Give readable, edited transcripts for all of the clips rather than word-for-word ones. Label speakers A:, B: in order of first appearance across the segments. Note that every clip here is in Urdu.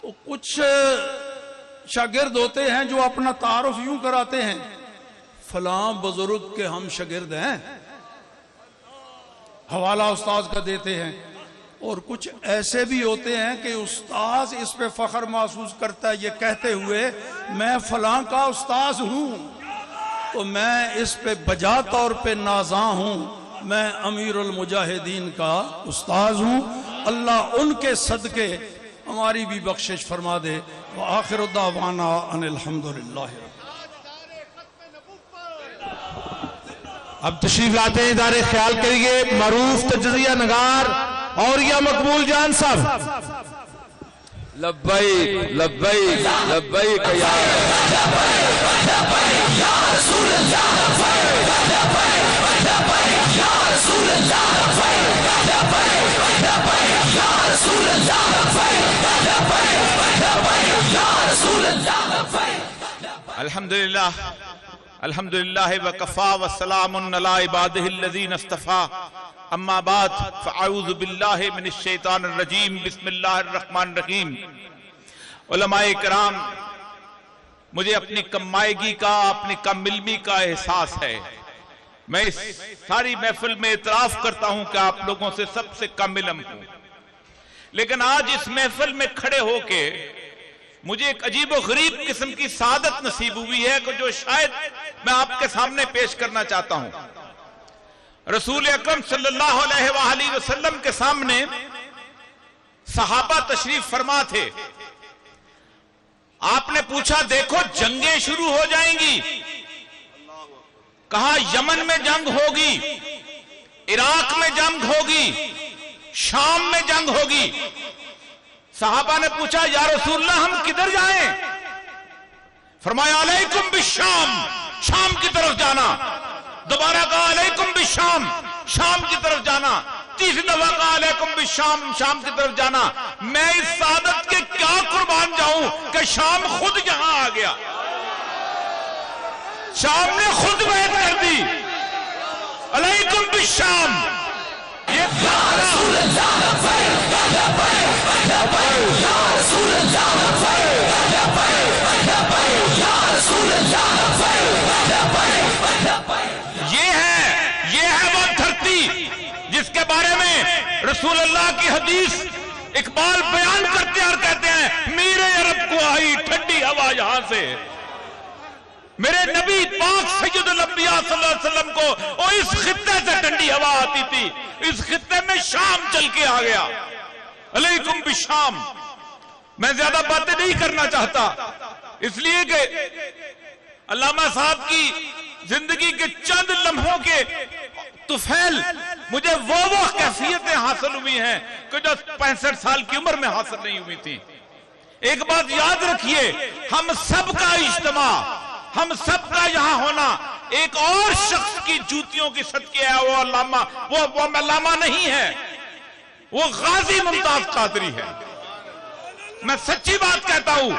A: تو کچھ شاگرد ہوتے ہیں جو اپنا تعارف یوں کراتے ہیں، فلاں بزرگ کے ہم شاگرد ہیں، حوالہ استاذ کا دیتے ہیں، اور کچھ ایسے بھی ہوتے ہیں کہ استاذ اس پہ فخر محسوس کرتا ہے یہ کہتے ہوئے میں فلاں کا استاذ ہوں، تو میں اس پہ بجا طور پہ نازاں ہوں، میں امیر المجاہدین کا استاذ ہوں۔ اللہ ان کے صدقے ہماری بھی بخشش فرما دے۔ وآخر دعوانا ان الحمدللہ۔
B: اب تشریف لاتے ہیں ادارے خیال کے لیے معروف تجزیہ نگار اور یا مقبول جان صاحب۔
C: لبیک لبیک لبیک یا رسول اللہ، یا رسول اللہ، یا رسول اللہ۔ الحمدللہ الحمدللہ وکفا وسلام علی عبادہ الذین اصطفیٰ، اما بعد فاعوذ باللہ من الشیطان الرجیم، بسم اللہ الرحمن الرحیم۔ علماء کرام، مجھے اپنی کمائیگی کا، اپنی کم علمی کا احساس ہے۔ میں اس ساری محفل میں اعتراف کرتا ہوں کہ آپ لوگوں سے سب سے کم علم ہوں، لیکن آج اس محفل میں کھڑے ہو کے مجھے ایک عجیب و غریب قسم کی سعادت نصیب ہوئی ہے کہ جو شاید میں آپ کے سامنے پیش کرنا چاہتا ہوں۔ رسول اکرم صلی اللہ علیہ وآلہ وسلم کے سامنے صحابہ تشریف فرما تھے۔ آپ نے پوچھا دیکھو جنگیں شروع ہو جائیں گی، کہا یمن میں جنگ ہوگی، عراق میں جنگ ہوگی، شام میں جنگ ہوگی۔ صحابہ نے پوچھا یا رسول اللہ ہم کدھر جائیں؟ فرمایا علیکم بالشام، شام کی طرف جانا۔ دوبارہ کہا علیکم بالشام، شام کی طرف جانا۔ تیسری دفعہ کہا علیکم بالشام، شام کی طرف جانا۔ میں اس سعادت کے کیا قربان جاؤں کہ شام خود یہاں آ گیا، شام نے خود بیعت کر دی۔ علیکم بالشام، یہ ہے وہ دھرتی جس کے بارے میں رسول اللہ کی حدیث اقبال بیان کرتے ہیں اور کہتے ہیں میرے عرب کو آئی ٹھنڈی ہوا یہاں سے۔ میرے نبی پاک سید الانبیاء صلی اللہ علیہ وسلم کو اور اس خطے سے ٹھنڈی ہوا آتی تھی، اس خطے میں شام چل کے آ گیا۔ علیکم بالشام۔ میں زیادہ باتیں نہیں کرنا چاہتا، اس لیے کہ علامہ صاحب کی زندگی کے چند لمحوں کے طفیل مجھے وہ کیفیتیں حاصل ہوئی ہیں کہ جو 65 سال کی عمر میں حاصل نہیں ہوئی تھی۔ ایک بات یاد رکھیے، ہم سب کا اجتماع، ہم سب کا یہاں ہونا ایک اور شخص کی جوتیوں کی صدقے ہے۔ وہ علامہ، وہ علامہ نہیں ہے، وہ غازی ممتاز قادری ہے۔ میں سچی بات کہتا ہوں،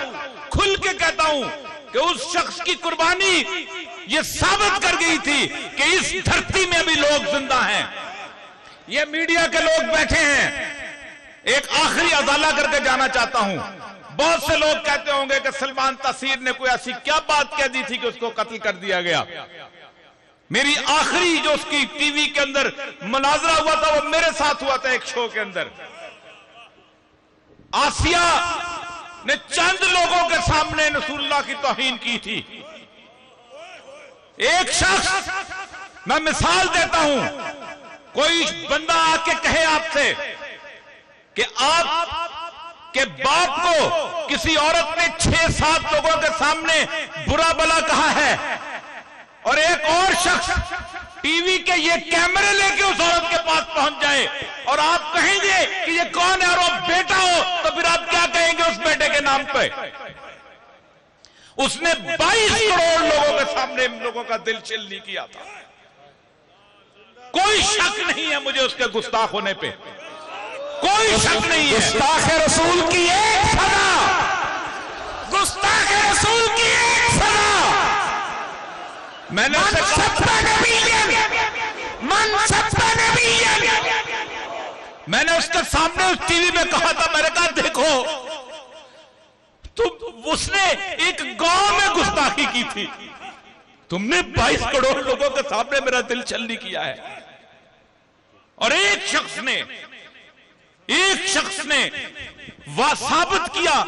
C: کھل کے کہتا ہوں کہ اس شخص کی قربانی یہ ثابت کر گئی تھی کہ اس دھرتی میں بھی لوگ زندہ ہیں۔ یہ میڈیا کے لوگ بیٹھے ہیں، ایک آخری ازالہ کر کے جانا چاہتا ہوں۔ بہت سے لوگ کہتے ہوں گے کہ سلمان تاثیر نے کوئی ایسی کیا بات کہہ دی تھی کہ اس کو قتل کر دیا گیا۔ میری آخری جو اس کی ٹی وی کے اندر مناظرہ ہوا تھا وہ میرے ساتھ ہوا تھا ایک شو کے اندر۔ آسیہ نے چند لوگوں کے سامنے رسول اللہ کی توہین کی تھی۔ ایک شخص، میں مثال دیتا ہوں، کوئی بندہ آ کے کہے آپ سے کہ آپ کے باپ کو کسی عورت نے 6-7 لوگوں کے سامنے برا بلا کہا ہے، اور ایک اور شخص ٹی وی کے یہ کیمرے لے کے اس عورت کے پاس پہنچ جائے اور آپ کہیں گے کہ یہ کون ہے اور وہ بیٹا ہو، تو پھر آپ کیا کہیں گے اس بیٹے کے نام پہ؟ اس نے 22 کروڑ لوگوں کے سامنے ان لوگوں کا دل چل نہیں کیا تھا۔ کوئی شک نہیں ہے مجھے اس کے گستاخ ہونے پہ، کوئی شک نہیں ہے۔
B: گستاخ رسول کی ایک سزا،
C: گستاخ رسول کی ایک سزا۔ میں نے میں نے اس کے سامنے اس ٹی وی میں کہا تھا، میں نے کہا دیکھو اس نے ایک گاؤں میں گستاخی کی تھی. تم نے 22 کروڑ لوگوں کے سامنے میرا دل چھلنی کیا ہے. اور ایک شخص نے وہ ثابت کیا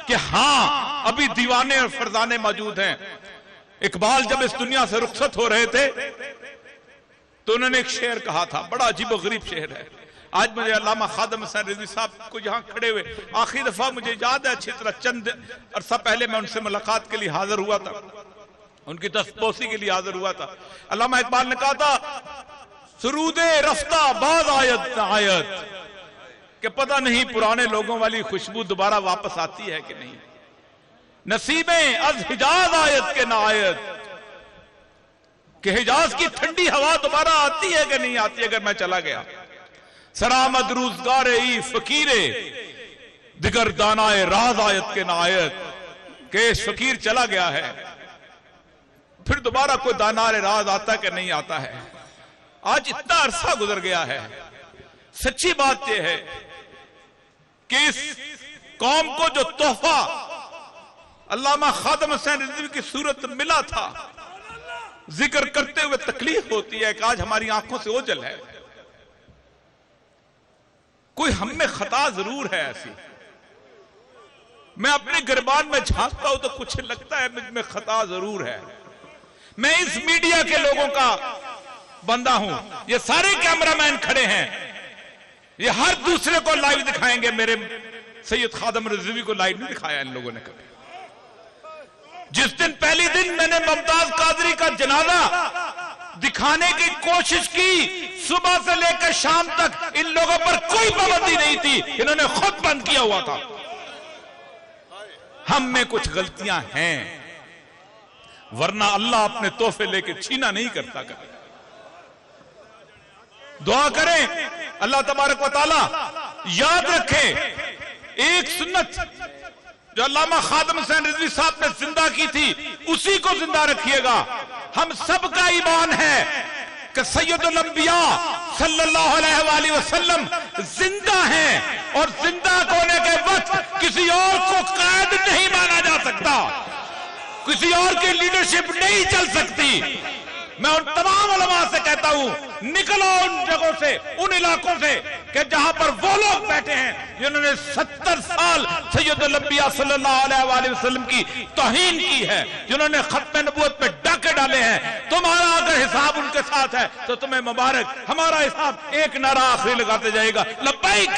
C: کہ ہاں ابھی دیوانے اور فرزانے موجود ہیں. اقبال جب اس دنیا سے رخصت ہو رہے تھے تو انہوں نے ایک شعر کہا تھا, بڑا عجیب و غریب شعر ہے. آج مجھے علامہ خادم حسین رضوی صاحب کو یہاں کھڑے ہوئے آخری دفعہ مجھے یاد ہے اچھی طرح, چند عرصہ پہلے میں ان سے ملاقات کے لیے حاضر ہوا تھا, ان کی دستبوسی کے لیے حاضر ہوا تھا. علامہ اقبال نے کہا تھا سرود رفتہ باز آیت آیت, کہ پتہ نہیں پرانے لوگوں والی خوشبو دوبارہ واپس آتی ہے کہ نہیں. نصیبیں از حجاز آیت کے نہ آیت, کہ حجاز کی ٹھنڈی ہوا دوبارہ آتی ہے کہ نہیں آتی اگر میں چلا گیا. سرآمد روزگار ای فقیرے دیگر دانائے راز آیت کے نہ آیت, کہ فقیر چلا گیا ہے پھر دوبارہ کوئی دانار راز آتا کہ نہیں آتا ہے. آج اتنا عرصہ گزر گیا ہے. سچی بات یہ ہے کہ اس قوم کو جو تحفہ علامہ خادم حسین رضوی کی صورت ملا تھا, ذکر کرتے ہوئے تکلیف ہوتی ہے کہ آج ہماری آنکھوں سے اوجھل ہے. کوئی ہم میں خطا ضرور ہے ایسی. میں اپنے گربان میں جھانکتا ہوں تو کچھ لگتا ہے مجھ میں خطا ضرور ہے. میں اس میڈیا کے لوگوں کا بندہ ہوں, یہ سارے کیمرہ مین کھڑے ہیں, یہ ہر دوسرے کو لائیو دکھائیں گے, میرے سید خادم رضوی کو لائیو نہیں دکھایا ان لوگوں نے کبھی. جس دن پہلی دن میں نے ممتاز قادری کا جنازہ دکھانے کی کوشش کی, صبح سے لے کر شام تک ان لوگوں پر کوئی پابندی نہیں تھی, انہوں نے خود بند کیا ہوا تھا. ہم میں کچھ غلطیاں ہیں, ورنہ اللہ اپنے تحفے لے کے چھینا نہیں کرتا. دعا کریں اللہ تبارک و تعالی یاد رکھے ایک سنت جو علامہ خادم حسین رضوی صاحب نے زندہ کی تھی اسی کو زندہ رکھیے گا. ہم سب کا ایمان ہے کہ سید الانبیاء صلی اللہ علیہ وآلہ وسلم زندہ ہیں, اور زندہ ہونے کے وقت کسی اور کو قائد نہیں مانا جا سکتا, کسی اور کی لیڈرشپ نہیں چل سکتی. میں ان تمام علماء سے کہتا ہوں نکلو ان جگہوں سے, ان علاقوں سے کہ جہاں پر وہ لوگ بیٹھے ہیں جنہوں نے 70 سال سید الانبیاء صلی اللہ علیہ وآلہ وسلم کی توہین کی ہے, جنہوں نے ختم نبوت پہ ڈاکے ڈالے ہیں. تمہارا اگر حساب ان کے ساتھ ہے تو تمہیں مبارک, ہمارا حساب ایک نعرہ آخری لگاتے جائے گا, لبیک.